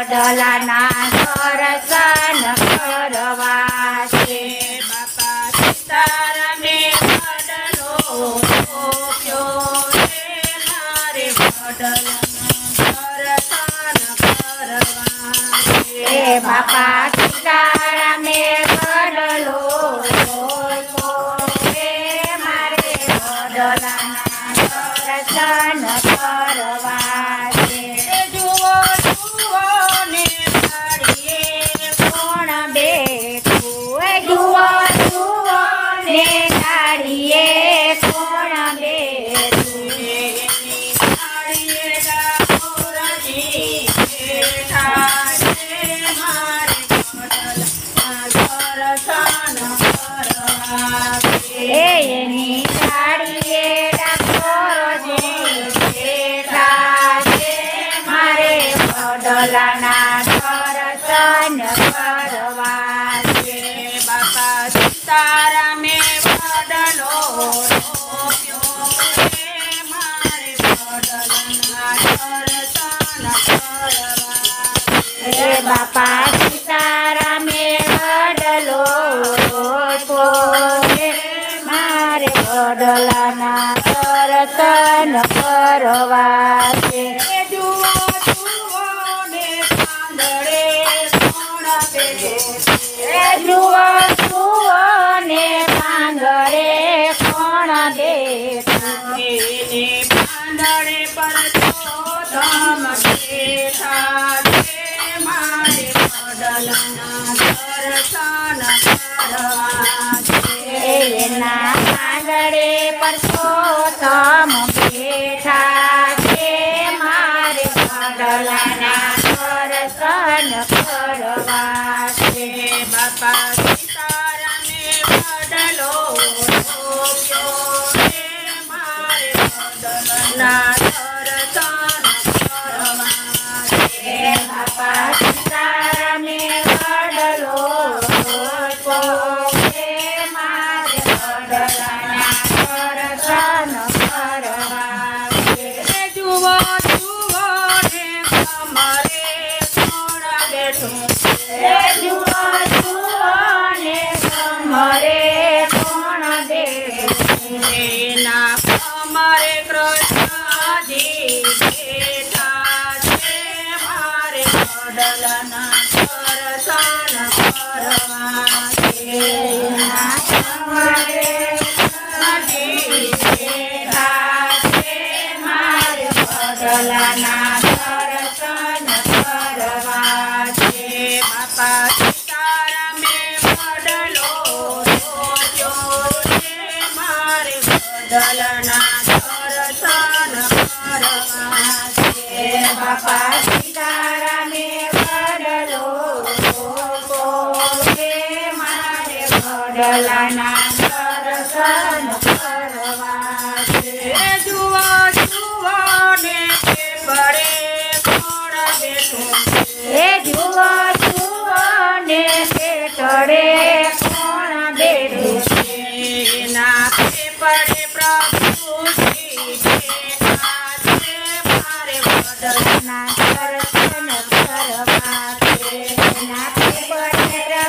વડલાના દર્શન કરવા છે. બાપા સીતારામે વડલો રોપ્યો છે, મારે વડલાના દર્શન કરવા છે. એ બાપા સીતારામે વડલો રોપ્યો છે, મારે વડલાના દર્શન કરવા છે. જુઓ જુઓ ને પાડીએ કોણ બેઠું એ જુઓ જુઓ ને ગાડીએ કોણ બેઠું એની પાડીએ ડાકોરજી બેઠા છે, મારે વડલાના દર્શન કરવા છે. એની ગાડીએ ડાકોરજી બેઠા છે, મારે વડલાના દર્શન કરવા છે. બાપા સીતારામે વડલો રોપ્યો છે, મારે વડલાના દર્શન કરવા છે. એ બાપા સીતારામે વડલો રોપ્યો છે, મારે વડલાના દર્શન કરવા છે. જુઓ જુઓ ને પાંદડે કોણ બેઠું એ જુઓ જુઓ ને પાંદડે કોણ બેઠું એને પાંદડે પર ધમ બેઠા છે, મારે વડલાના દર્શન કરવા છે. એના પાંદડે પર સોતમ બેઠા છે, મારે વડલાના દર્શન કરવા છે. બાપા સીતારામે વડલો રોપ્યો છે, મારે વડલાના દર્શન કરવા છે. એ બાપા સીતારામે વડલો રોપ્યો છે, મારે વડલાના દર્શન કરવા છે. જુઓ જુઓ ને કમરે કોણ બેઠું એ જુઓ જુઓ ને કમરે કોણ બેઠું એના કમરે કૃષ્ણજી બેઠા છે, મારે વડલાના દર્શન કરવા છે. એના કમરે કૃષ્ણજી બેઠા છે, મારે વડલાના દર્શન કરવા છે. બાપા સીતારામે વડલો રોપ્યો છે, મારે વડલાના દર્શન કરવા છે. બાપા સીતારામે વડલો રોપ્યો છે, મારે વડલાના દર્શન કરવા છે. જુઓ જુઓ ને પડે કોણ બેઠું એ જુઓ જુઓ ને પેટડે કોણ બેઠું એના પડે પ્રભુજી બેઠા છે, મારે વડલાના ના દર્શન કરવા છે. ના પેટડે